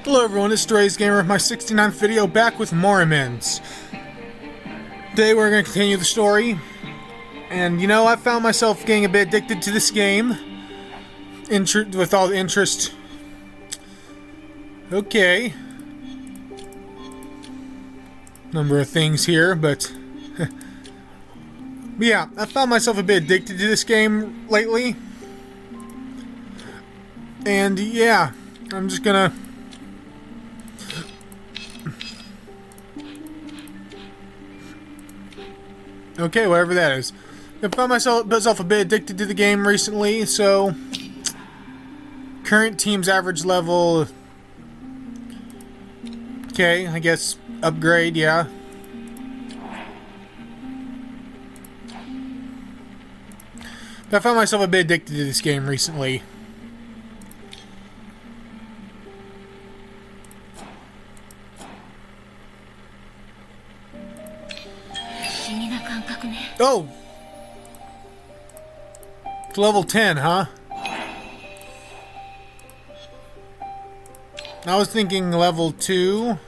Hello everyone, it's Dre's Gamer with my 69th video, back with Morimens. Today we're going to continue the story. And you know, I found myself getting a bit addicted to this game. With all the interest. Okay. Number of things here, but... but yeah, I found myself a bit addicted to this game lately. And yeah, I'm just gonna... Okay, whatever that is. I found myself a bit addicted to the game recently, so... Current team's average level... Okay, I guess upgrade, yeah. But I found myself a bit addicted to this game recently. Oh! It's level 10, huh? I was thinking level 2.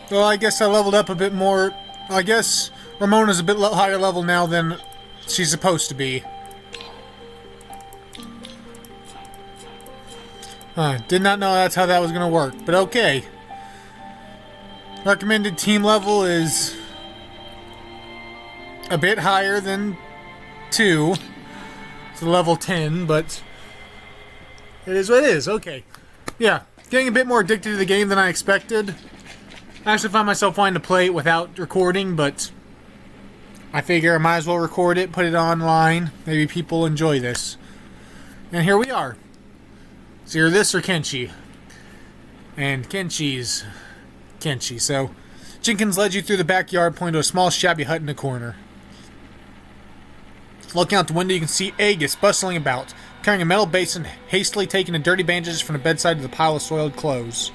Well, I guess I leveled up a bit more. I guess Ramona's a bit higher level now than she's supposed to be. Did not know that's how that was going to work, but okay. Recommended team level is a bit higher than 2. It's level 10, but it is what it is. Okay. Yeah, getting a bit more addicted to the game than I expected. I actually found myself wanting to play it without recording, but I figure I might as well record it, put it online. Maybe people enjoy this. And here we are. It's either this or Kenshi. And Kenshi's Kenshi. So, Jenkins led you through the backyard, pointing to a small shabby hut in the corner. Looking out the window, you can see Agus bustling about, carrying a metal basin, hastily taking the dirty bandages from the bedside to the pile of soiled clothes.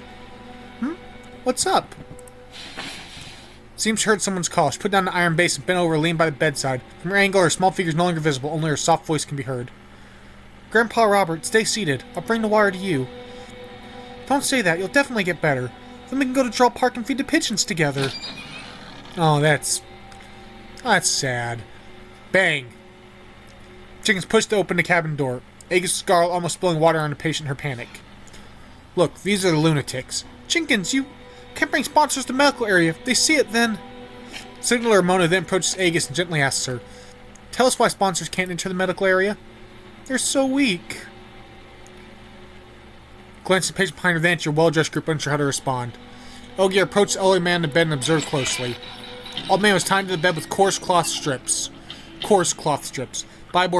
What's up? Seems she heard someone's call. She put down the iron basin, bent over, leaned by the bedside. From her angle, her small figure is no longer visible. Only her soft voice can be heard. Grandpa Robert, stay seated. I'll bring the water to you. Don't say that. You'll definitely get better. Then we can go to Trail Park and feed the pigeons together. Oh, that's sad. Bang. Jenkins pushed open the cabin door. Agus snarled, almost spilling water on the patient in her panic. Look, these are the lunatics. Jenkins, you can't bring sponsors to the medical area. If they see it, then... Signaler Ramona then approaches Agus and gently asks her, tell us why sponsors can't enter the medical area. They're so weak. Glancing at the patient behind her, then at your well-dressed group, unsure how to respond. Ogier approached the elderly man in the bed and observed closely. The old man was tied to the bed with coarse cloth strips. Bore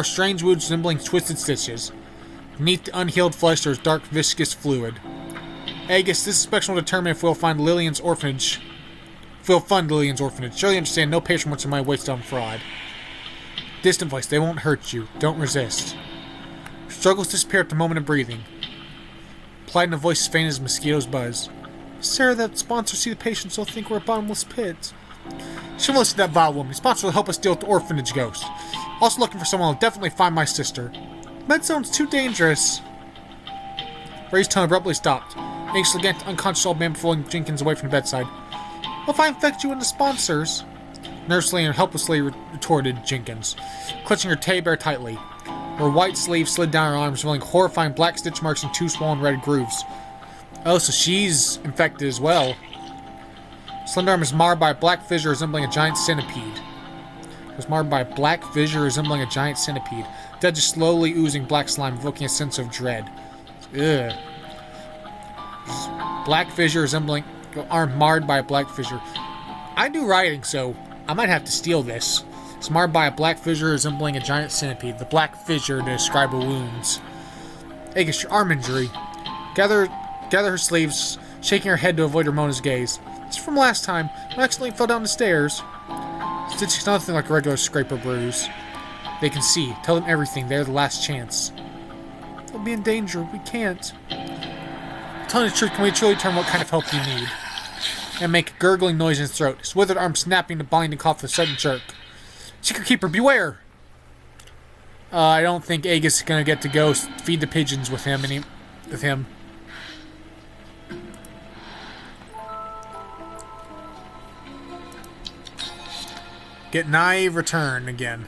strange wounds resembling twisted stitches. Beneath the unhealed flesh there was dark, viscous fluid. Agus, this inspection will determine if we'll fund Lillian's orphanage. Surely you understand no patient wants their money wasted on fraud. Distant voice, they won't hurt you. Don't resist. Struggles disappear at the moment of breathing. Applied in a voice as faint as mosquitoes buzz. Sarah, that sponsor see the patients will think we're a bottomless pit. She won't listen to that vile woman. The sponsor will help us deal with the orphanage ghost. Also looking for someone who'll definitely find my sister. Medzone's too dangerous. Ray's tone abruptly stopped. Anxiously against the unconscious old man pulling Jenkins away from the bedside. What if I infect you and the sponsors? Nervously and helplessly retorted Jenkins, clutching her teddy bear tightly. Her white sleeve slid down her arms, revealing horrifying black stitch marks and 2 swollen red grooves. Oh, so she's infected as well. Slender arm is marred by a black fissure resembling a giant centipede. Dead just slowly oozing black slime, evoking a sense of dread. Ugh. Black fissure resembling... arm marred by a black fissure. I do writing, so I might have to steal this. It's marred by a black fissure resembling a giant centipede. The black fissure to describe her wounds. Agus, your arm injury. Gather her sleeves, shaking her head to avoid Ramona's gaze. It's from last time. I accidentally fell down the stairs. Stitching's nothing like a regular scrape or bruise. They can see. Tell them everything. They're the last chance. We'll be in danger. We can't. Tell me the truth, can we truly determine what kind of help you need? And make a gurgling noise in his throat, his withered arm snapping to bind and cough with a sudden jerk. Secret Keeper, beware! I don't think Aegis is gonna get to go feed the pigeons with him. Get naive return again.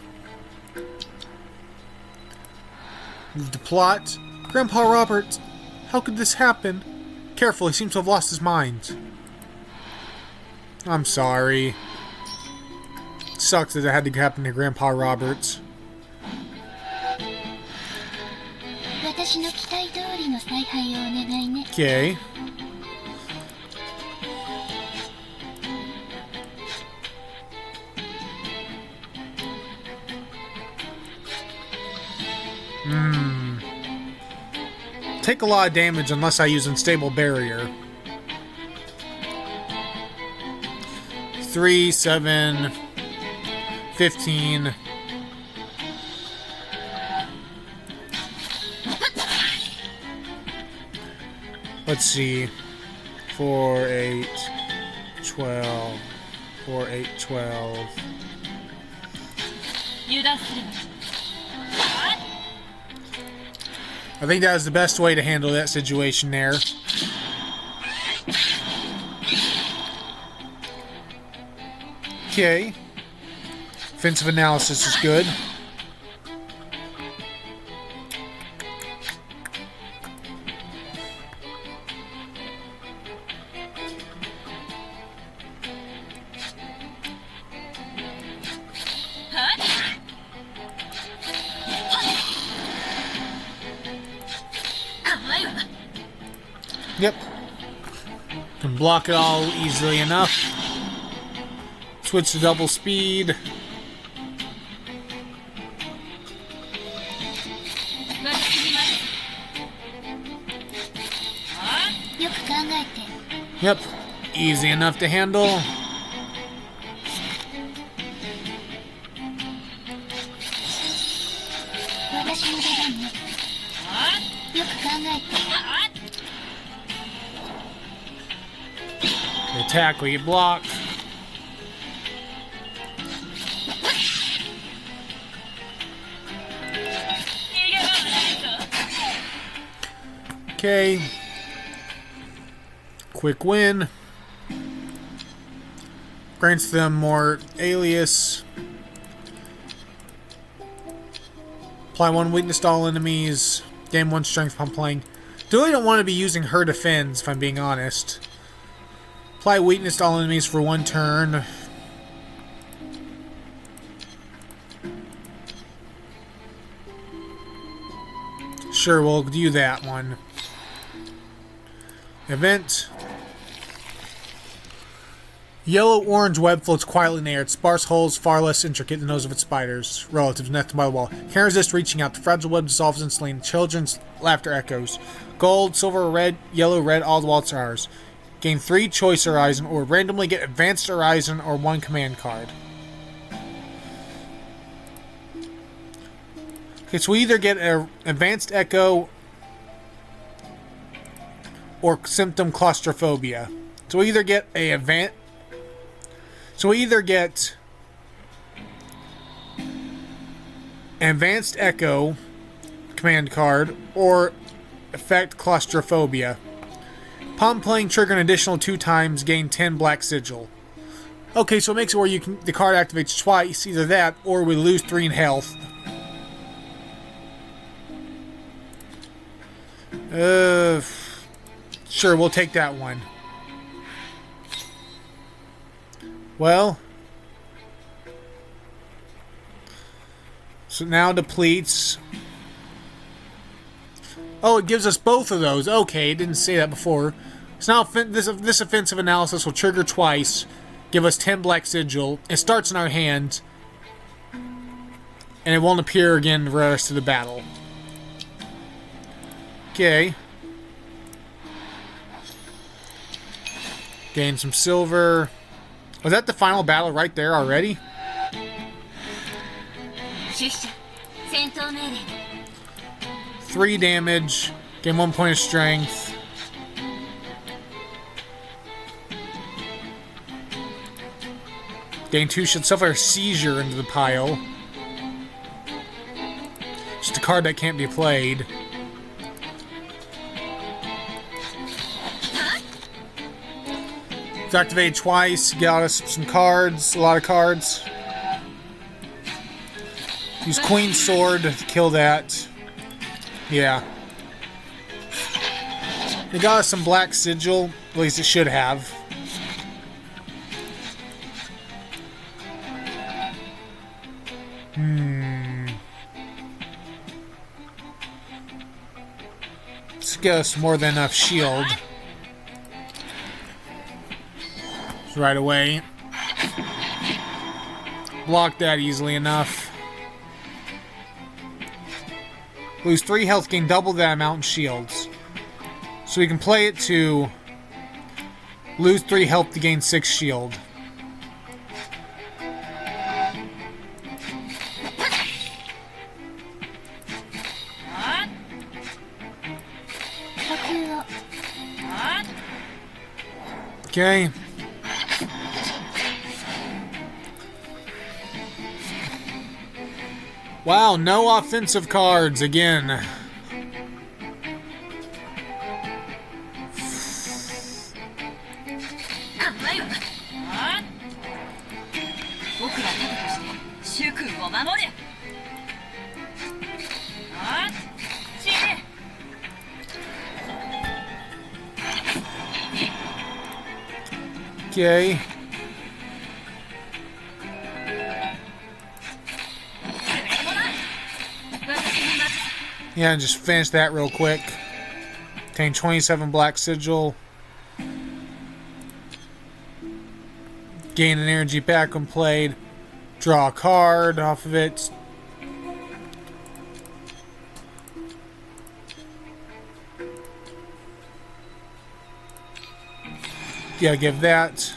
Move to plot. Grandpa Robert, how could this happen? Careful, he seems to have lost his mind. I'm sorry. Sucks that it had to happen to Grandpa Roberts. Okay. Take a lot of damage unless I use Unstable Barrier. 3, 7, 15. Let's see. 4, 8, 12. 4, 8, 12. I think that was the best way to handle that situation there. Okay. Offensive analysis is good. Yep. Can block it all easily enough. Switch to double speed. Yep. Easy enough to handle. Attack where you block. Okay. Quick win. Grants them more alias. Apply 1 weakness to all enemies. Gain 1 strength upon playing. Really don't want to be using her defends, if I'm being honest. Apply weakness to all enemies for 1 turn. Sure, we'll do that one. Event. Yellow-orange web floats quietly in the air. Its sparse holes far less intricate than those of its spiders, relatives nothing by the wall. Can't resist reaching out. The fragile web dissolves instantly, and children's laughter echoes. Gold, silver, red, yellow, red, all the walls are ours. Gain 3 choice horizon, or randomly get advanced horizon or 1 command card. Okay, so we either get an advanced echo or symptom claustrophobia. So we either get an advanced echo command card or effect claustrophobia. Upon playing, trigger an additional 2 times, gain 10 black sigil. Okay, so it makes it where the card activates twice, either that or we lose 3 in health. Sure, we'll take that one. Well, so now depletes. Oh, it gives us both of those. Okay, it didn't say that before. So now this offensive analysis will trigger twice, give us 10 black sigil. It starts in our hand, and it won't appear again the rest of the battle. Okay. Gain some silver. Was that the final battle right there already? 3 damage. Gain 1 point of strength. Gain 2 shield. Suffer a seizure into the pile. Just a card that can't be played. It's activated twice. Get out of some cards. A lot of cards. Use Queen's Sword to kill that. Yeah. It got us some Black Sigil. At least it should have. Let's get us more than enough shield. Right away. Block that easily enough. Lose 3 health, gain double that amount in shields. So we can play it to lose 3 health to gain 6 shield. Okay. Wow, no offensive cards again. Okay. Yeah, and just finish that real quick. Obtain 27 Black Sigil. Gain an energy back when played. Draw a card off of it. Gotta give that.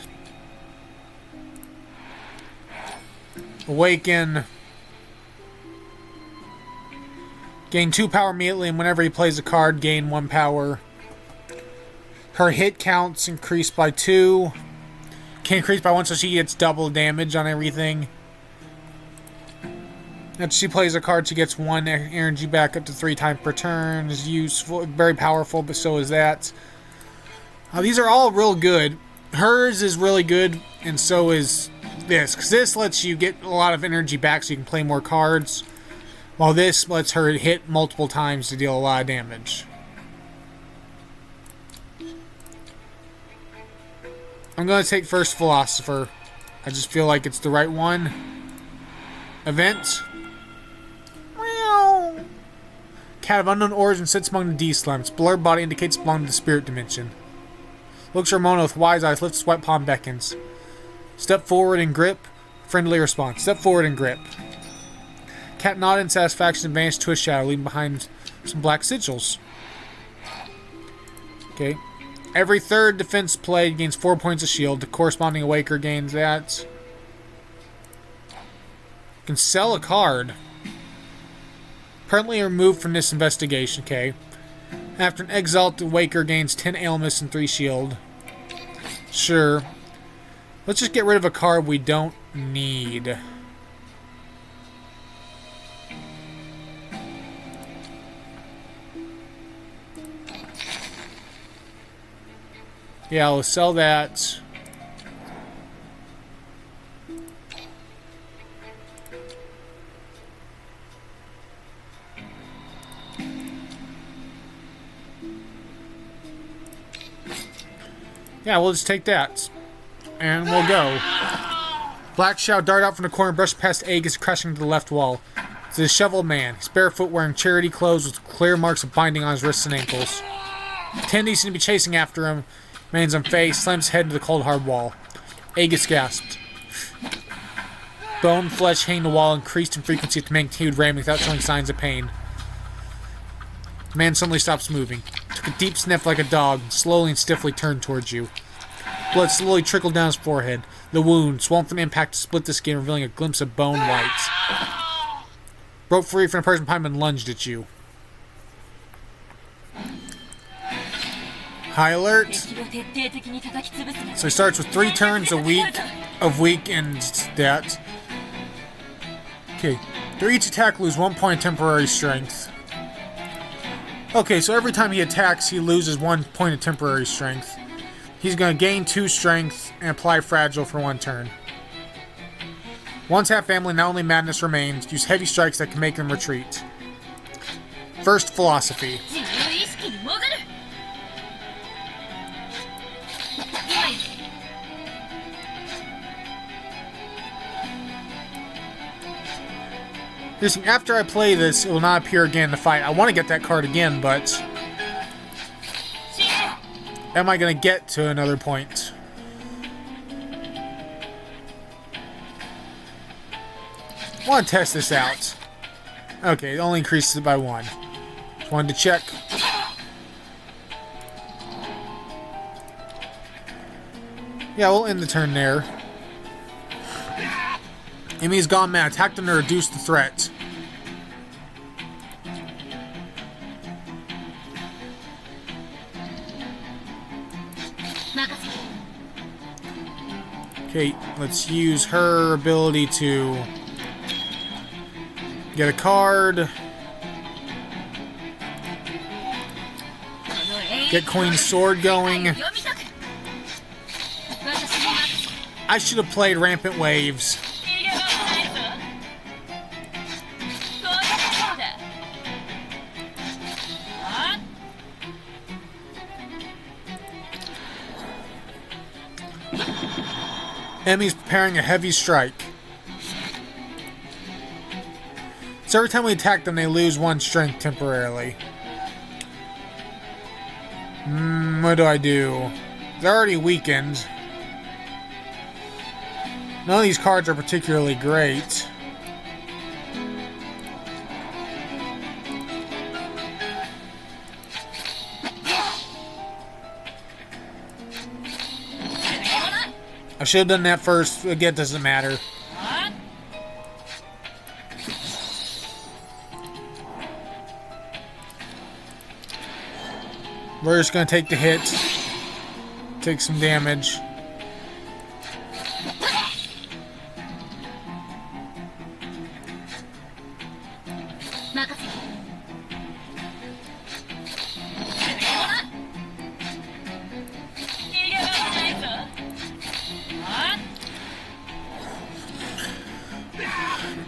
Awaken. Gain 2 power immediately, and whenever he plays a card, gain 1 power. Her hit counts increased by 2. Can increase by 1, so she gets double damage on everything. If she plays a card, she gets 1 energy back up to 3 times per turn. Is useful, very powerful, but so is that. These are all real good. Hers is really good, and so is this. Because this lets you get a lot of energy back so you can play more cards. While this lets her hit multiple times to deal a lot of damage. I'm going to take first Philosopher. I just feel like it's the right one. Event. Cat of unknown origin sits among the D-slums. Blurred body indicates belonging to the spirit dimension. Looks Ramona with wise eyes, lifts his white palm, beckons. Step forward and grip. Friendly response. Step forward and grip. Cat nodded in satisfaction and vanished to a shadow, leaving behind some black sigils. Okay. Every third defense played gains 4 points of shield. The corresponding awaker gains that. You can sell a card. Permanently removed from this investigation. Okay. After an exalt, the awaker gains 10 ailments and 3 shield. Sure. Let's just get rid of a card we don't need. Yeah, we'll sell that. Yeah, we'll just take that. And we'll go. Black shadow dart out from the corner, brush past Aegis, crashing to the left wall. It's a disheveled man. He's barefoot, wearing charity clothes with clear marks of binding on his wrists and ankles. Attendees seem to be chasing after him. Man's on face, slams his head into the cold hard wall. Aegis gasped. Bone, flesh hitting the wall increased in frequency to make continued ramming without showing signs of pain. The man suddenly stops moving. Took a deep sniff like a dog, and slowly and stiffly turned towards you. Blood slowly trickled down his forehead. The wound, swollen from impact, split the skin, revealing a glimpse of bone white. Broke free from the person behind him and lunged at you. High alert. So he starts with 3 turns a week of weakened stats. Okay. Through each attack, lose 1 point of temporary strength. Okay, so every time he attacks, he loses 1 point of temporary strength. He's going to gain 2 strength and apply fragile for 1 turn. Once half family, not only madness remains, use heavy strikes that can make them retreat. First philosophy. After I play this, it will not appear again in the fight. I want to get that card again, but am I going to get to another point? I want to test this out. Okay, it only increases it by 1. Just wanted to check. Yeah, we'll end the turn there. Enemy's gone mad. Attack them to reduce the threat. Okay, let's use her ability to get a card. Get Queen's Sword going. I should have played Rampant Waves. Enemy's preparing a heavy strike. So every time we attack them, they lose 1 strength temporarily. What do I do? They're already weakened. None of these cards are particularly great. I should have done that first. Again, it doesn't matter. We're just going to take the hit. Take some damage.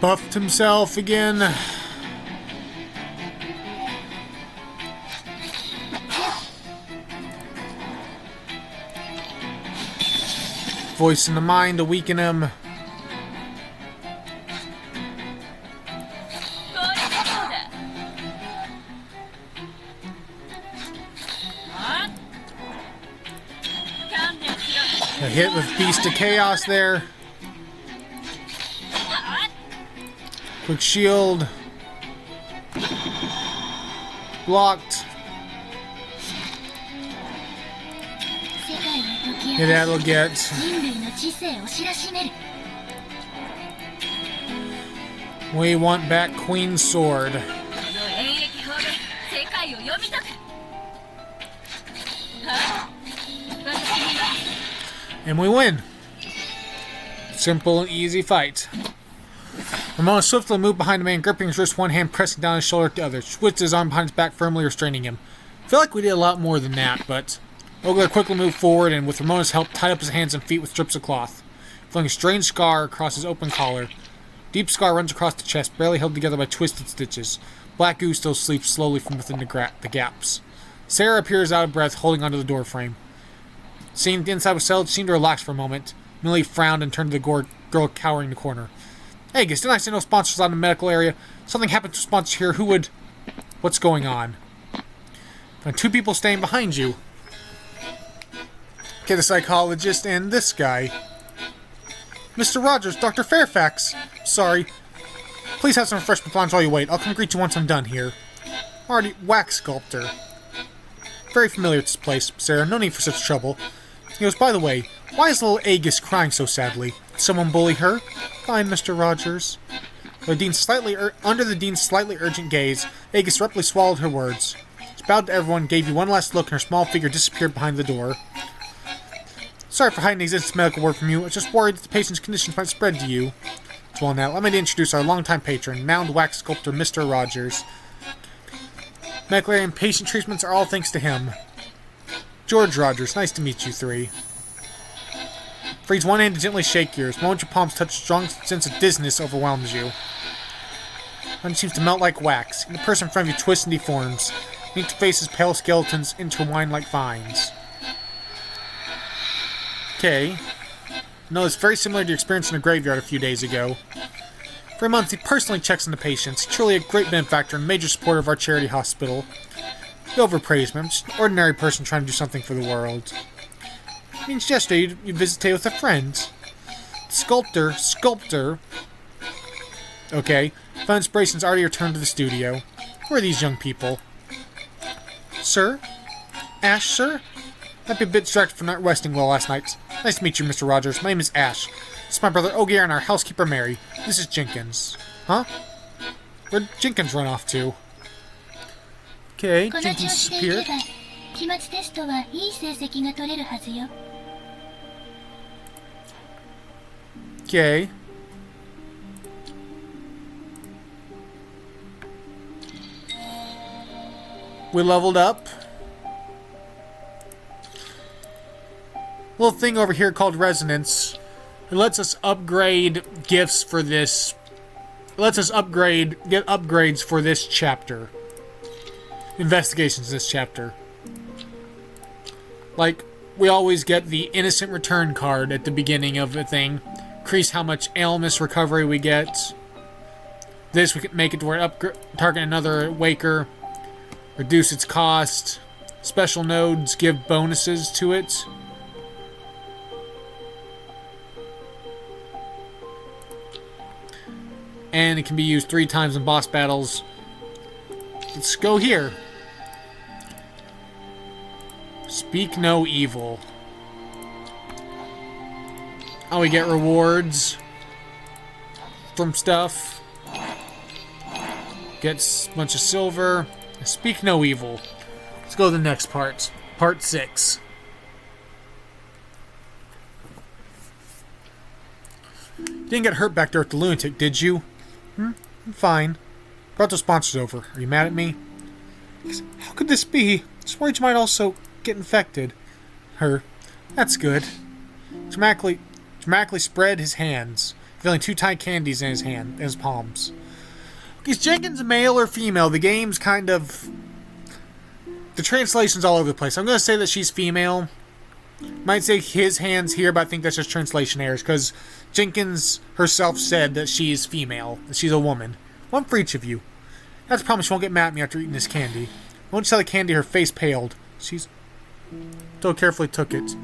Buffed himself again. Voice in the mind to weaken him. A hit with Beast of Chaos there. Quick shield. Blocked. Yeah, that'll get. We want back Queen's Sword. And we win. Simple and easy fight. Ramona swiftly moved behind the man, gripping his wrist, one hand pressing down his shoulder to the other. Twisted his arm behind his back, firmly restraining him. I feel like we did a lot more than that, but Ogler quickly moved forward and, with Ramona's help, tied up his hands and feet with strips of cloth, flowing a strange scar across his open collar. Deep scar runs across the chest, barely held together by twisted stitches. Black goo still sleeps slowly from within the gaps. Sarah appears out of breath, holding onto the doorframe. Seeing the inside was settled, she seemed to relax for a moment. Millie frowned and turned to the girl cowering in the corner. Hey, Gus, didn't I say no sponsors out in the medical area? Something happened to a sponsor here. Who would... What's going on? And 2 people staying behind you. Okay, the psychologist and this guy. Mr. Rogers, Dr. Fairfax. Sorry. Please have some refreshment plans while you wait. I'll come greet you once I'm done here. Marty, wax sculptor. Very familiar with this place, Sarah. No need for such trouble. He goes, by the way, why is little Agus crying so sadly? Did someone bully her? Fine, Mr. Rogers. Under the dean's slightly urgent gaze, Agus abruptly swallowed her words. She bowed to everyone, gave you one last look, and her small figure disappeared behind the door. Sorry for hiding the existence of medical word from you. I was just worried that the patient's condition might spread to you. Well, now, let me introduce our longtime patron, mound wax sculptor Mr. Rogers. Medical and patient treatments are all thanks to him. George Rogers, nice to meet you three. Freeze one hand to gently shake yours. The moment your palms touch, a strong sense of dizziness overwhelms you. One seems to melt like wax, and the person in front of you twists and deforms. Inked faces, pale skeletons, intertwine like vines. Okay. No, it's very similar to your experience in the graveyard a few days ago. For a month, he personally checks on the patients. Truly a great benefactor and major supporter of our charity hospital. You overpraise me. I'm just an ordinary person trying to do something for the world. It means yesterday you visited with a friend. Sculptor. Okay. Fun Inspiration's already returned to the studio. Who are these young people? Sir? Ash, sir? Might be a bit distracted from not resting well last night. Nice to meet you, Mr. Rogers. My name is Ash. This is my brother Ogier and our housekeeper Mary. This is Jenkins. Huh? Where'd Jenkins run off to? Okay, Jenkins disappeared. Okay. We leveled up. Little thing over here called Resonance. It lets us upgrade gifts for this. It lets us get upgrades for this chapter. Investigations this chapter. Like, we always get the Innocent Return card at the beginning of the thing. Increase how much illness recovery we get. This, we can make it to where target another Waker. Reduce its cost. Special nodes give bonuses to it. And it can be used 3 times in boss battles. Let's go here. Speak no evil. Oh, we get rewards from stuff. Gets a bunch of silver. Speak no evil. Let's go to the next part. Part 6. You didn't get hurt back there at the lunatic, did you? I'm fine. Brought the sponsors over. Are you mad at me? How could this be? Just worried you might also get infected. Her. That's good. Dramatically spread his hands, feeling 2 tight candies in his palms. Is Jenkins male or female? The game's kind of... The translation's all over the place. I'm going to say that she's female. Might say his hands here, but I think that's just translation errors, because Jenkins herself said that she's female, that she's a woman. One for each of you. That's a promise she won't get mad at me after eating this candy. Once she saw the candy, her face paled. She's... So carefully took it.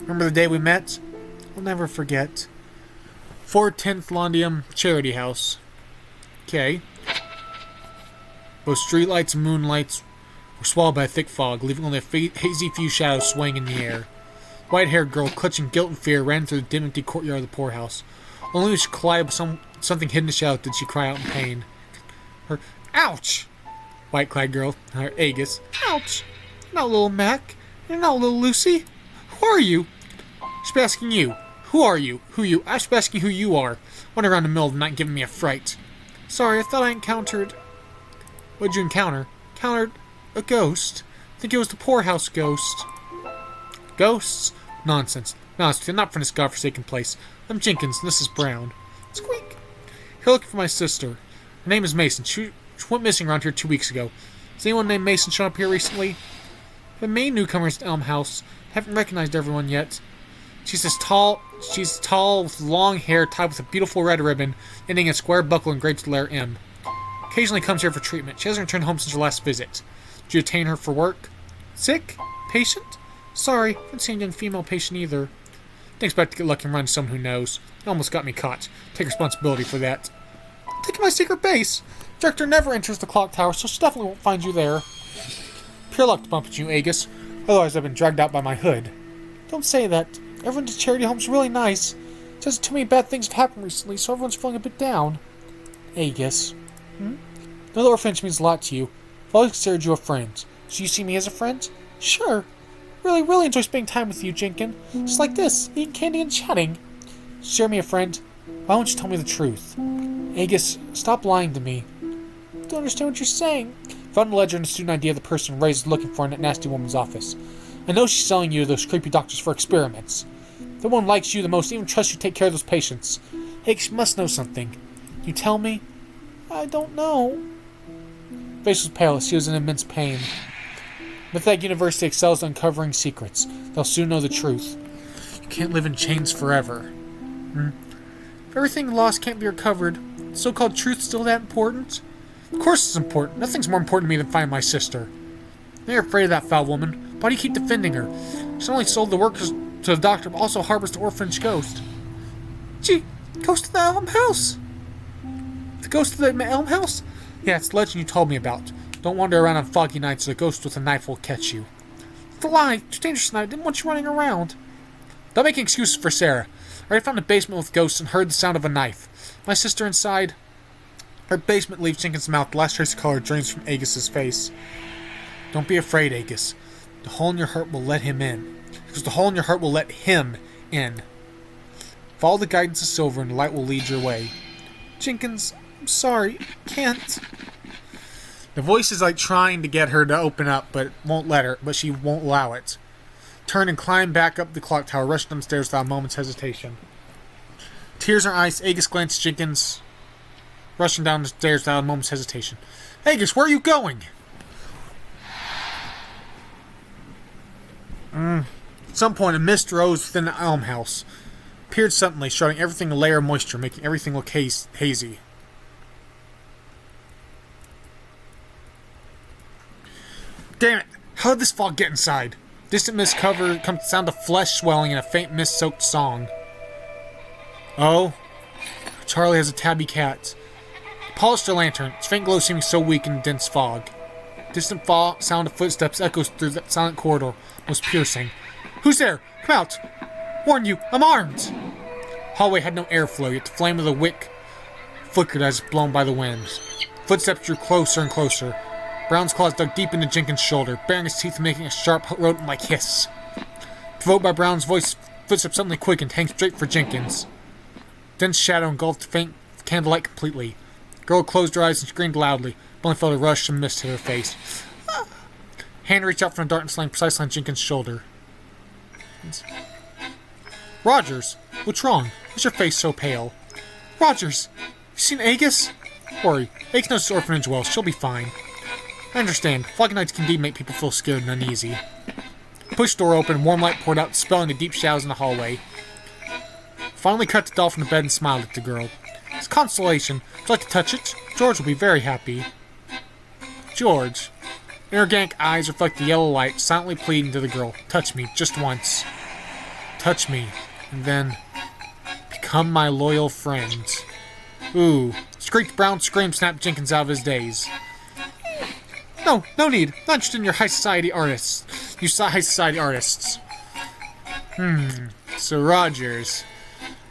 Remember the day we met? I'll never forget. 410th Londium Charity House. Okay. Both streetlights and moonlights were swallowed by a thick fog, leaving only a hazy few shadows swaying in the air. The white-haired girl, clutching guilt and fear, ran through the dim, empty courtyard of the poorhouse. Only when she collided with something hidden in the shadow did she cry out in pain. Her, ouch! White-clad girl, her Aegis. Ouch! You're not little Mac. You're not little Lucy. Who are you? She's asking you. Who are you? Who you? I should be asking who you are. Wandering around the middle of the night giving me a fright. Sorry, I thought I encountered... What'd you encounter? Encountered a ghost. I think it was the poorhouse ghost. Ghosts? Nonsense. Nonsense. Not from this godforsaken place. I'm Jenkins, and this is Brown. Squeak. You're looking for my sister. Her name is Mason. She went missing around here 2 weeks ago. Has anyone named Mason shown up here recently? The main newcomers to Elm House. Haven't recognized everyone yet. She's tall with long hair tied with a beautiful red ribbon, ending in a square buckle engraved with the letter M. Occasionally comes here for treatment. She hasn't returned home since her last visit. Did you detain her for work? Sick? Patient? Sorry, I haven't seen a young female patient either. Didn't expect to get lucky and run into someone who knows. You almost got me caught. Take responsibility for that. Taking my secret base. Director never enters the clock tower, so she definitely won't find you there. Pure luck to bump into you, Aegis. Otherwise I've been dragged out by my hood. Don't say that. Everyone at Charity Home's really nice. Just too many bad things have happened recently, so everyone's feeling a bit down. Aegis. The orphanage means a lot to you. I've always considered you a friend. So you see me as a friend? Sure. Really, really enjoy spending time with you, Jenkins. Just like this, eating candy and chatting. Share me a friend. Why won't you tell me the truth? Agus, stop lying to me. I don't understand what you're saying. Found a ledger and a student ID of the person Ray is looking for in that nasty woman's office. I know she's selling you to those creepy doctors for experiments. The one likes you the most, even trusts you to take care of those patients. Agus, you must know something. You tell me? I don't know. Face was pale as she was in immense pain. Mythic University excels at uncovering secrets. They'll soon know the truth. You can't live in chains forever. If everything lost can't be recovered, the so-called truth still that important? Of course it's important. Nothing's more important to me than finding my sister. You're afraid of that foul woman. Why do you keep defending her? She not only sold the workers to the doctor, but also harbors the orphanage ghost. Gee, ghost of the Elm House? The ghost of the Elm House? Yeah, it's the legend you told me about. Don't wander around on foggy nights or the ghost with a knife will catch you. It's a lie. Too dangerous tonight. I didn't want you running around. Don't make excuses for Sarah. I already found a basement with ghosts and heard the sound of a knife. My sister inside. Her basement leaves Jenkins' mouth. The last trace of color drains from Agus's face. Don't be afraid, Agus. The hole in your heart will let him in. Because the hole in your heart will let him in. Follow the guidance of Silver and the light will lead your way. Jenkins, I'm sorry. I can't. The voice is like trying to get her to open up, but won't let her, but she won't allow it. Turn and climb back up the clock tower, rush downstairs without a moment's hesitation. Tears in her eyes, Agus glanced at Jenkins, rushing down the stairs without a moment's hesitation. Agus, where are you going? At some point, a mist rose within the Elm House. Appeared suddenly, shrouding everything in a layer of moisture, making everything look hazy. Damn it! How did this fog get inside? Distant mist cover comes the sound of flesh swelling and a faint mist-soaked song. Oh? Charlie has a tabby cat. He polished her lantern, its faint glow seeming so weak in the dense fog. Distant sound of footsteps echoes through that silent corridor, was piercing. Who's there? Come out! Warn you, I'm armed! Hallway had no airflow, yet the flame of the wick flickered as blown by the wind. Footsteps drew closer and closer. Brown's claws dug deep into Jenkins' shoulder, baring his teeth and making a sharp, rodent-like hiss. Provoked by Brown's voice, footsteps suddenly quickened, heading straight for Jenkins. Dense shadow engulfed the faint candlelight completely. The girl closed her eyes and screamed loudly, but only felt a rush of mist hit her face. Hand reached out from the darkness, laying precisely on Jenkins' shoulder. Rogers, what's wrong? Why's your face so pale? Rogers, you seen Agus? Don't worry, Agus knows this orphanage well. She'll be fine. I understand. Foggy nights can indeed make people feel scared and uneasy. The push door opened, warm light poured out, dispelling the deep shadows in the hallway. Finally cut the doll from the bed and smiled at the girl. It's consolation. Would you like to touch it? George will be very happy. George. Inorganic eyes reflect the yellow light, silently pleading to the girl. Touch me, just once. Touch me, and then become my loyal friend. Ooh. Screeched Brown scream snapped Jenkins out of his daze. No need. I'm not interested in your high society artists. You high society artists. So Rogers.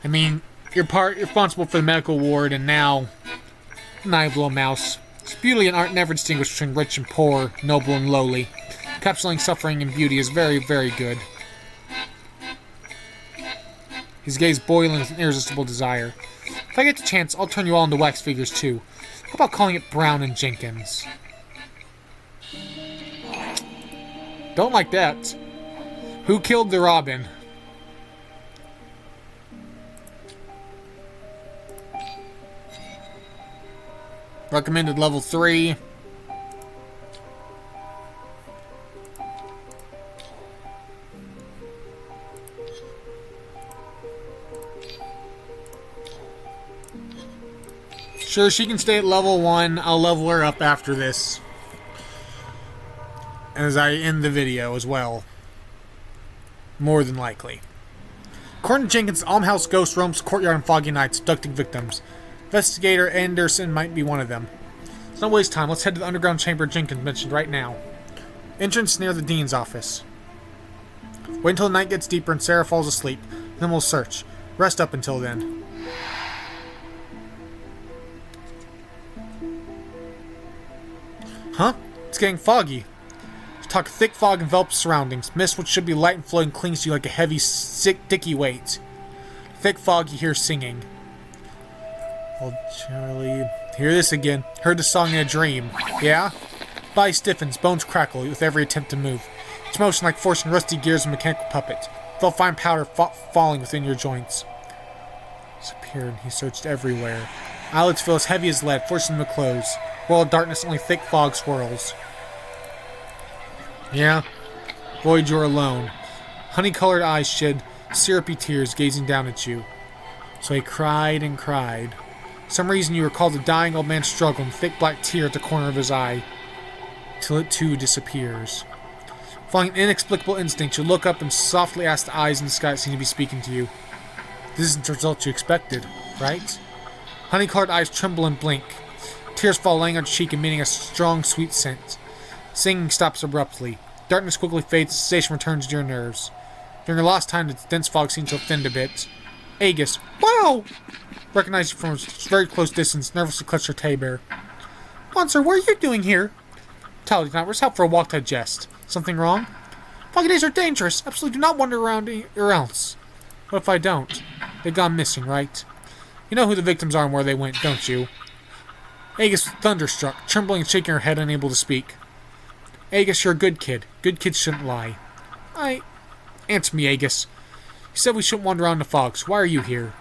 I mean, you're responsible for the medical ward, and now naive little mouse. Its beauty and art never distinguish between rich and poor, noble and lowly. Encapsulating suffering and beauty is very, very good. His gaze boiling with an irresistible desire. If I get the chance, I'll turn you all into wax figures too. How about calling it Brown and Jenkins? Don't like that. Who killed the Robin? Recommended level 3. Sure, she can stay at level 1. I'll level her up after this, as I end the video as well. More than likely. According to Jenkins, the Almhouse ghost roams the courtyard on foggy nights, abducting victims. Investigator Anderson might be one of them. Let's not waste time. Let's head to the underground chamber Jenkins mentioned right now. Entrance near the dean's office. Wait until the night gets deeper and Sarah falls asleep. Then we'll search. Rest up until then. Huh? It's getting foggy. Talk thick fog envelops surroundings. Mist, which should be light and flowing, clings to you like a heavy, sick, dicky weight. Thick fog, you hear singing. Old Charlie. Hear this again. Heard the song in a dream. Yeah? Body stiffens, bones crackle with every attempt to move. It's motion like forcing rusty gears of a mechanical puppet. Felt fine powder falling within your joints. Disappeared. He searched everywhere. Eyelids feel as heavy as lead, forcing them to close. World of darkness, only thick fog swirls. Yeah? Void, you're alone. Honey-colored eyes shed syrupy tears, gazing down at you. So he cried and cried. For some reason you recall the dying old man's struggle and thick black tear at the corner of his eye. Till it too disappears. Following an inexplicable instinct, you look up and softly ask the eyes in the sky that seem to be speaking to you. This isn't the result you expected, right? Honey-colored eyes tremble and blink. Tears fall laying on your cheek, emitting a strong, sweet scent. Singing stops abruptly. Darkness quickly fades, sensation returns to your nerves. During your lost time, the dense fog seems to have thinned a bit. Aegis, wow! Recognized you from a very close distance, nervously clutched her teddy bear. Monster, what are you doing here? Tally, not where's help for a walk to jest. Something wrong? Foggy days are dangerous. Absolutely do not wander around anywhere else. What if I don't? They've gone missing, right? You know who the victims are and where they went, don't you? Aegis was thunderstruck, trembling and shaking her head, unable to speak. Aegis, you're a good kid. Good kids shouldn't lie. Answer me, Aegis. You said we shouldn't wander around the fog, so why are you here?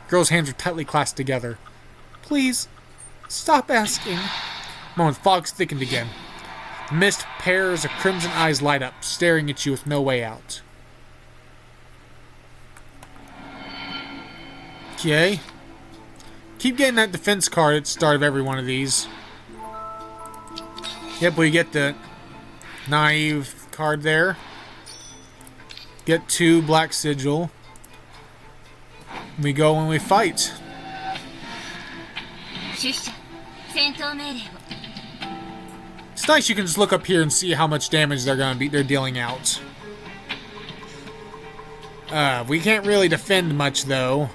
The girl's hands are tightly clasped together. Please, stop asking. The moment, fog's thickened again. The mist pairs of crimson eyes light up, staring at you with no way out. Okay. Keep getting that defense card at the start of every one of these. Yep, we get the naive card there. Get 2 black sigil. We go when we fight. It's nice you can just look up here and see how much damage they're dealing out. We can't really defend much though.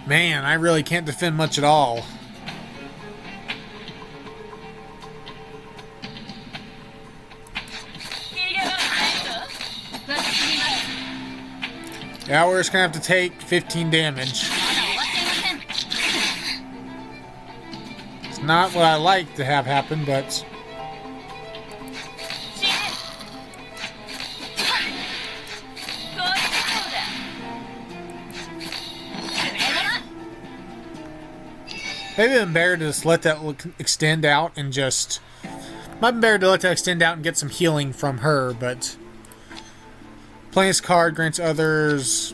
Man, I really can't defend much at all. Yeah, we're just gonna have to take 15 damage. It's not what I like to have happen, but... Maybe it'd been better to just let that extend out and just... Might be better to let that extend out and get some healing from her, but... Playing this card grants others...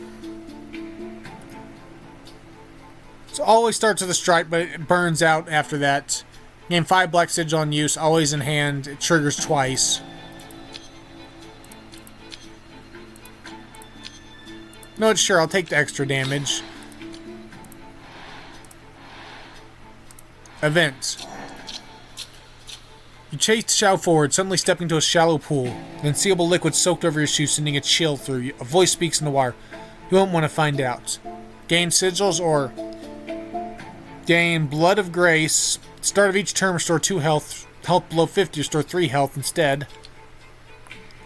It always starts with a strike, but it burns out after that. Gain 5 black sigil on use, always in hand. It triggers twice. No, sure, I'll take the extra damage. Events. You chase the shadow forward, suddenly stepping into a shallow pool. An unseeable liquid soaked over your shoes, sending a chill through you. A voice speaks in the wire. You won't want to find out. Gain sigils or... Gain Blood of Grace. Start of each turn, restore 2 health. Health below 50, restore 3 health instead.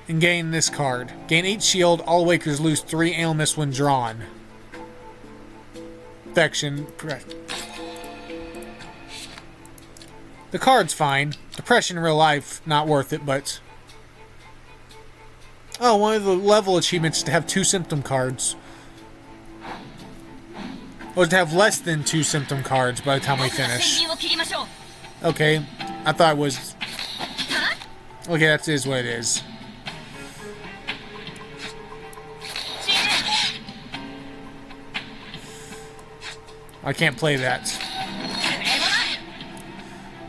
And gain this card. Gain 8 shield. All Wakers lose 3 ailments when drawn. Affection. The card's fine. Depression in real life, not worth it, but... Oh, one of the level achievements is to have 2 symptom cards. Or to have less than 2 symptom cards by the time we finish. Okay, I thought it was... Okay, that is what it is. I can't play that.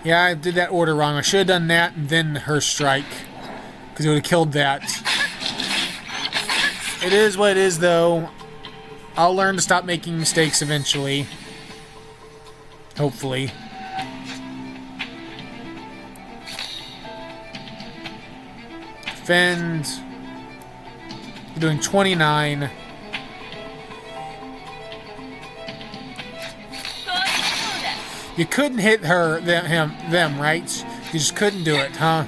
Yeah, I did that order wrong. I should have done that and then her strike. Because it would have killed that. It is what it is, though. I'll learn to stop making mistakes eventually. Hopefully. Defend. We're doing 29. You couldn't hit her, them, right? You just couldn't do it, huh?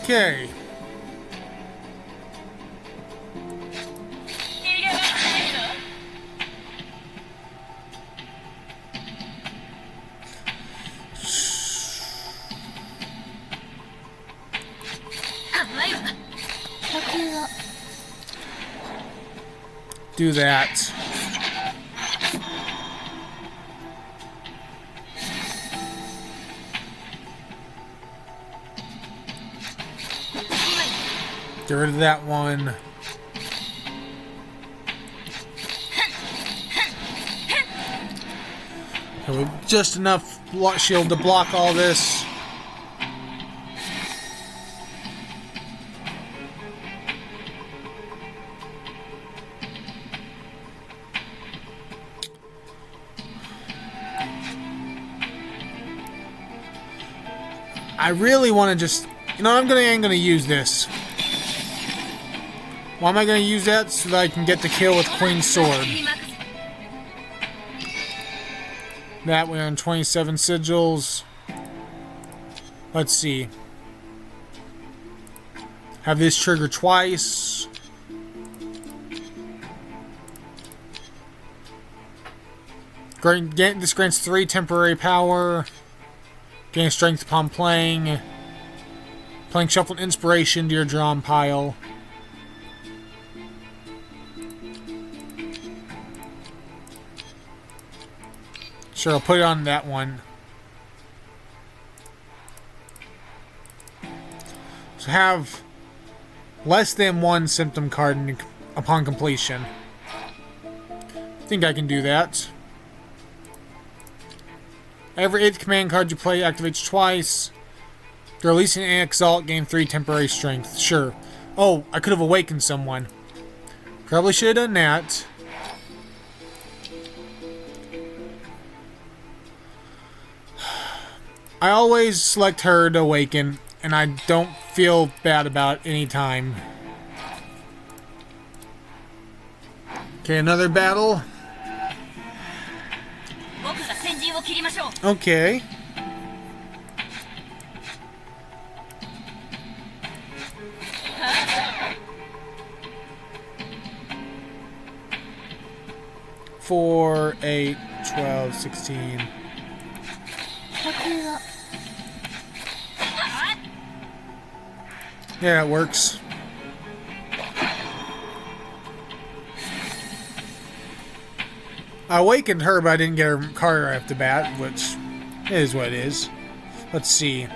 Okay. Do that. Get rid of that one. Just enough shield to block all this. I really want to just... You know, I'm gonna use this. Why am I going to use that? So that I can get the kill with Queen's Sword. That way on 27 sigils. Let's see. Have this trigger twice. This grants 3 temporary power. Gain strength upon playing. Playing shuffled inspiration to your drawn pile. Sure, I'll put it on that one. So have less than 1 symptom card upon completion. I think I can do that. Every 8th command card you play activates twice. After releasing an Exalt, gain 3 temporary strength. Sure. Oh, I could have awakened someone. Probably should have done that. I always select her to awaken, and I don't feel bad about it any time. Okay, another battle. Okay. Four, 8, 12, 16. Yeah, it works. I awakened her, but I didn't get her card right off the bat, which is what it is. Let's see.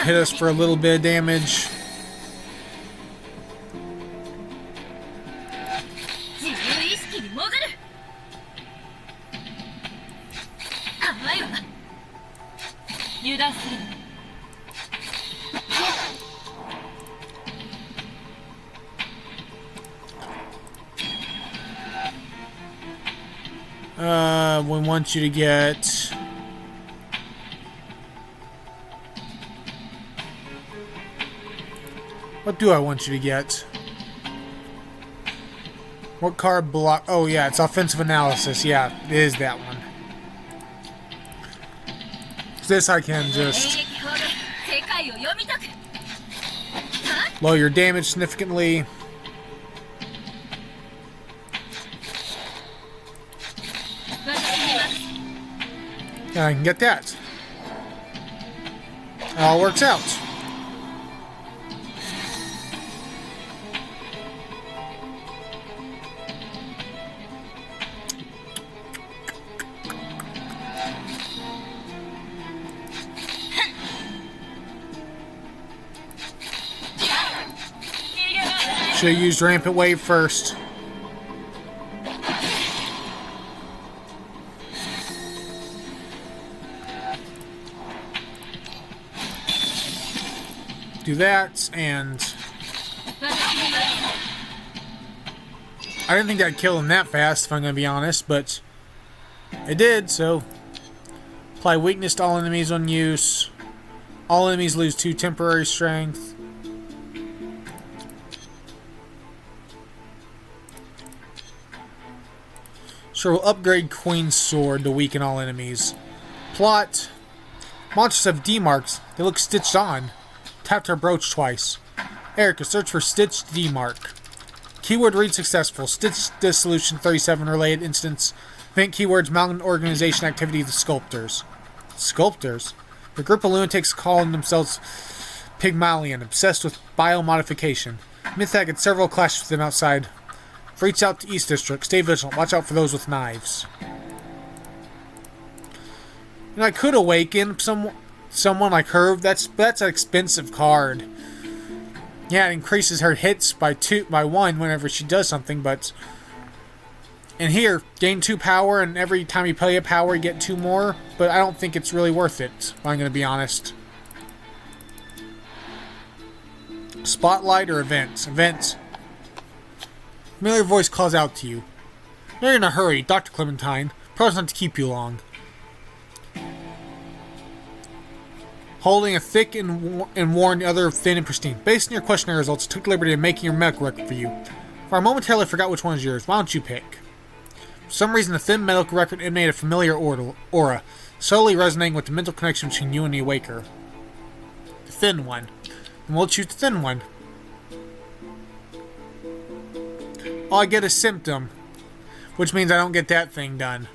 Hit us for a little bit of damage. We want you to get... What do I want you to get? What card block? Oh yeah, it's offensive analysis. Yeah, it is that one. This I can just lower your damage significantly. And I can get that. It all works out. Should have used Rampant Wave first. Do that, and I didn't think I'd kill him that fast, if I'm going to be honest, but it did, so apply weakness to all enemies on use. All enemies lose 2 temporary strength. Sure, we'll upgrade Queen's Sword to weaken all enemies. Plot. Monsters have D-marks. They look stitched on. Tap to brooch twice. Erica, search for stitched D-mark. Keyword read successful. Stitch dissolution 37 related instance. Event keywords mountain organization activity of the sculptors. Sculptors? The group of lunatics calling themselves Pygmalion, obsessed with biomodification. Mythag had several clashes with them outside. Reach out to East District. Stay vigilant. Watch out for those with knives. You know, I could awaken someone like her. That's an expensive card. Yeah, it increases her hits by 1 whenever she does something, but... And here, gain 2 power, and every time you play a power, you get 2 more. But I don't think it's really worth it, if I'm going to be honest. Spotlight or events? Events. Familiar voice calls out to you. You're in a hurry, Dr. Clementine. Promise not to keep you long. Holding a thick and worn, the other thin and pristine. Based on your questionnaire results, took the liberty of making your medical record for you. For I momentarily forgot which one is yours. Why don't you pick? For some reason, the thin medical record emanated a familiar aura, solely resonating with the mental connection between you and the awaker. The thin one. And we'll choose the thin one. All I get is symptom, which means I don't get that thing done.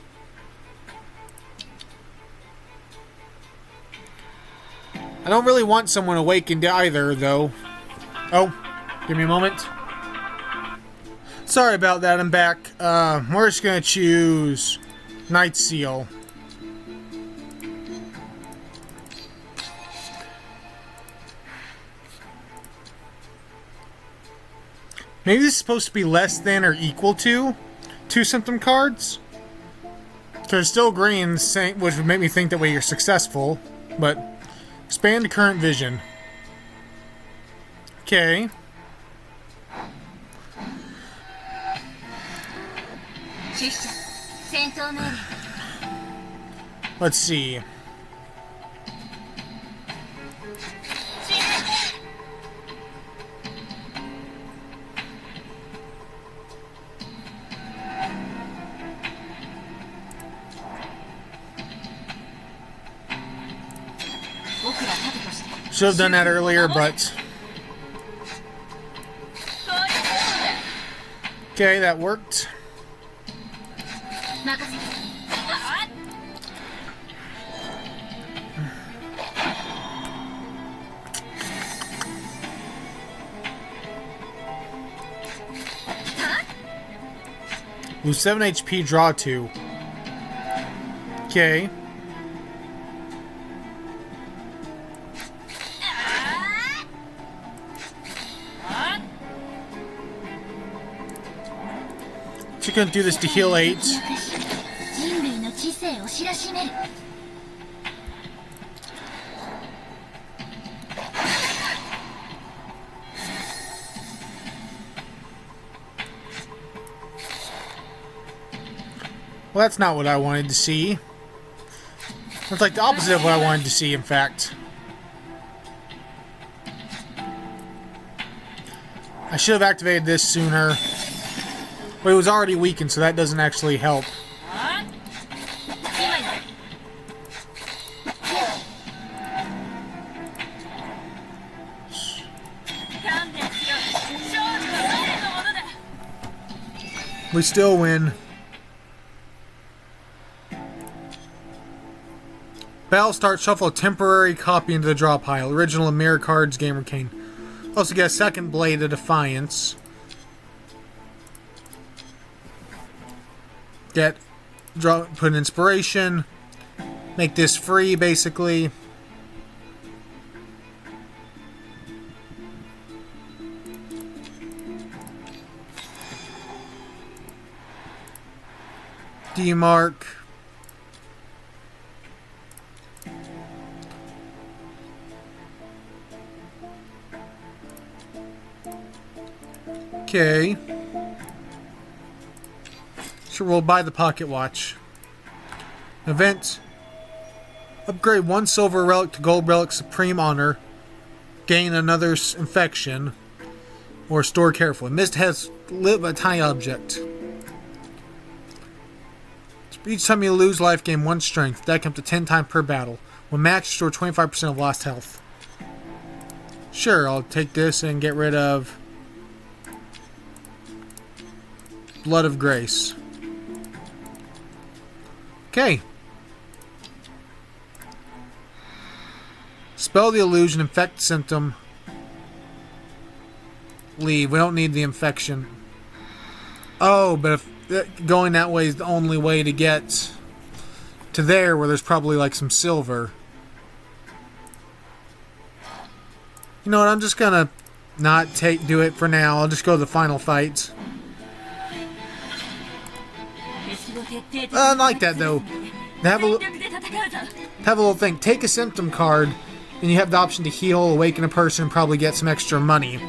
I don't really want someone awakened either, though. Oh, give me a moment. Sorry about that, I'm back. We're just gonna choose Night Seal. Maybe this is supposed to be less than or equal to 2 symptom cards. Because still green, which would make me think that way you're successful. But expand current vision. Okay. Let's see. Should have done that earlier, but... Okay, that worked. Lose 7 HP, draw 2. Okay. She's gonna do this to heal 8. Well, that's not what I wanted to see. It's like the opposite of what I wanted to see, in fact. I should have activated this sooner. But it was already weakened, so that doesn't actually help. We still win. Battle start, shuffle a temporary copy into the draw pile. Original and mirror cards, Gamer Cane. Also get a second Blade of Defiance. Put an inspiration. Make this free, basically. D-mark. Okay. Sure, we'll buy the pocket watch. Event. Upgrade 1 silver relic to gold relic supreme honor. Gain another infection. Or store carefully. Mist has lit a tiny object. Each time you lose life, gain 1 strength. That comes to 10 times per battle. When maxed, restore 25% of lost health. Sure, I'll take this and get rid of Blood of Grace. Okay. Spell the illusion, infect symptom. Leave. We don't need the infection. Oh, but if going that way is the only way to get to there, where there's probably like some silver. You know what? I'm just gonna not do it for now. I'll just go to the final fight. I like that though. Have a little thing. Take a symptom card, and you have the option to heal, awaken a person, and probably get some extra money.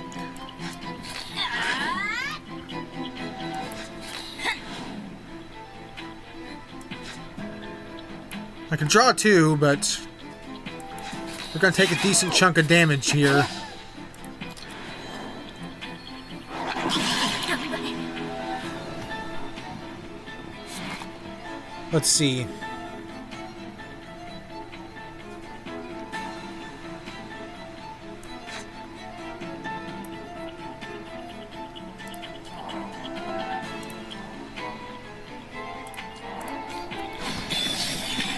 I can draw 2, but we're going to take a decent chunk of damage here. Let's see.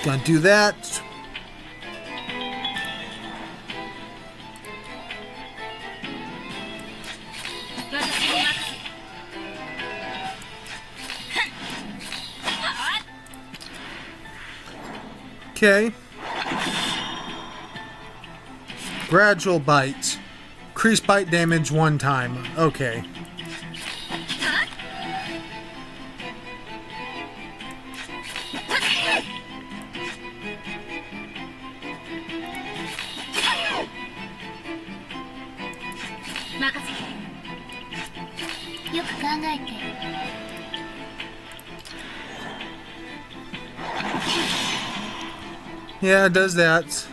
Gonna do that. Okay. Gradual bite. Increase bite damage 1 time. Okay. Yeah, it does that.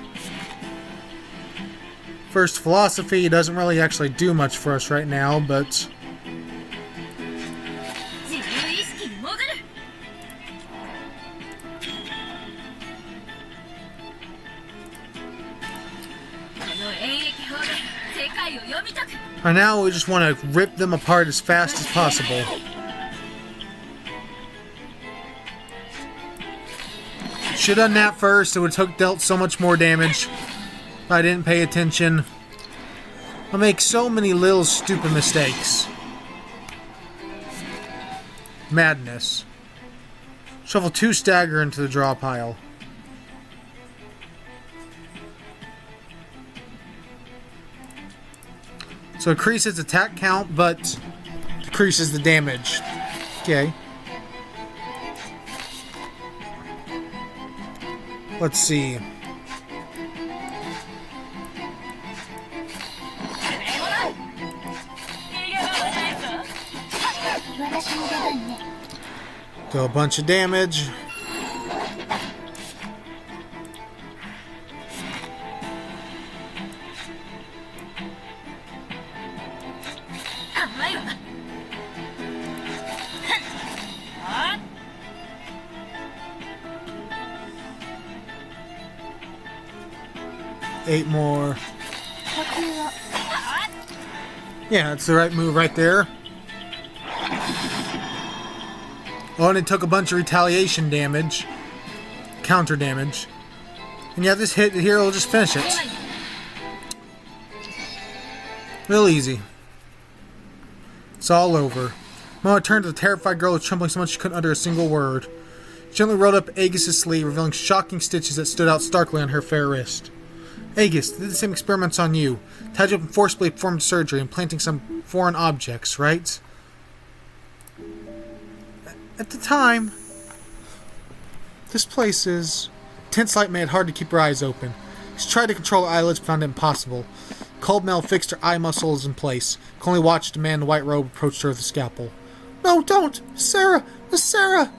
First philosophy doesn't really actually do much for us right now, but right now we just want to rip them apart as fast as possible. Should have done that first. It would have dealt so much more damage if I didn't pay attention. I make so many little stupid mistakes. Madness. Shuffle 2 stagger into the draw pile. So increases attack count, but decreases the damage. Okay. Let's see. Do a bunch of damage. Eight more. Yeah, that's the right move right there. Oh, and it took a bunch of retaliation damage. Counter damage. And yeah, this hit here will just finish it. Real easy. It's all over. Mona turned to the terrified girl who was trembling so much she couldn't utter a single word. She gently rolled up Aegis' sleeve, revealing shocking stitches that stood out starkly on her fair wrist. Aegis, did the same experiments on you. Tied you up and forcibly performed surgery, implanting some foreign objects, right? At the time, this place is... Tense light made it hard to keep her eyes open. She tried to control her eyelids, but found it impossible. Cold Mel fixed her eye muscles in place. Could only watch the man in the white robe approach her with a scalpel. No, don't! Sarah! Miss Sarah!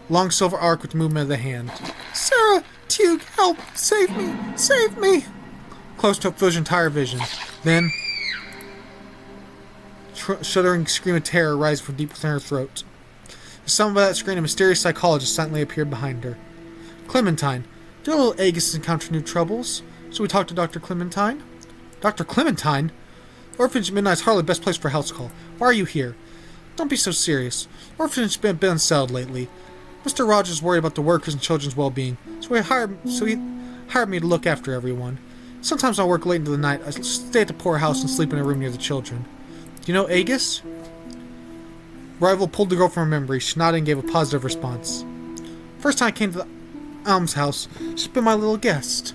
Long silver arc with the movement of the hand. Sarah! Teague, help! Save me! Save me! Close to Phil's entire vision. Then, shuddering scream of terror rising from deep within her throat. Summoned by that scream, a mysterious psychologist silently appeared behind her. Clementine, dear little Agus encountered new troubles. Should we talk to Dr. Clementine? Dr. Clementine? The orphanage at Midnight is hardly the best place for a house call. Why are you here? Don't be so serious. The orphanage has been unsettled lately. Mr. Rogers is worried about the workers and children's well-being, so he hired me to look after everyone. Sometimes I'll work late into the night. I stay at the poorhouse and sleep in a room near the children. Do you know Agus? Rival pulled the girl from her memory. She nodded and gave a positive response. First time I came to the almshouse, she's been my little guest.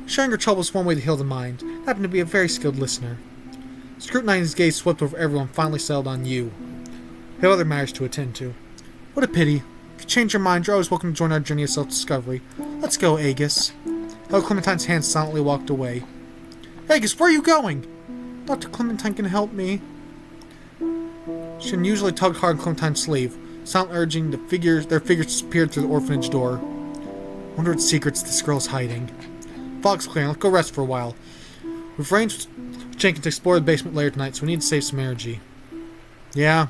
Sharing her troubles is one way to heal the mind. I happen to be a very skilled listener. Scrutinizing his gaze swept over everyone, finally settled on you. We have other matters to attend to. What a pity. If you change your mind, you're always welcome to join our journey of self-discovery. Let's go, Agus. Held Clementine's hand silently walked away. Agus, where are you going? Dr. Clementine can help me. She unusually tugged hard on Clementine's sleeve, silently urging their figures disappeared through the orphanage door. Wonder what secrets this girl's hiding. Fog's clearing. Let's go rest for a while. We've arranged with Jenkins to explore the basement later tonight, so we need to save some energy. Yeah.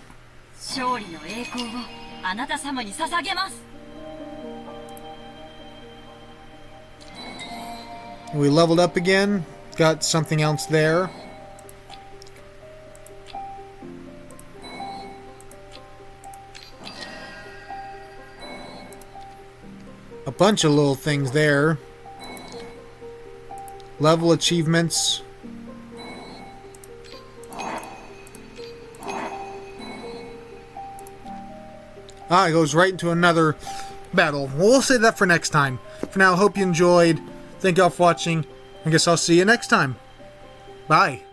We leveled up again. Got something else there. A bunch of little things there. Level achievements. It goes right into another battle. Well, we'll save that for next time. For now, I hope you enjoyed. Thank you all for watching. I guess I'll see you next time. Bye.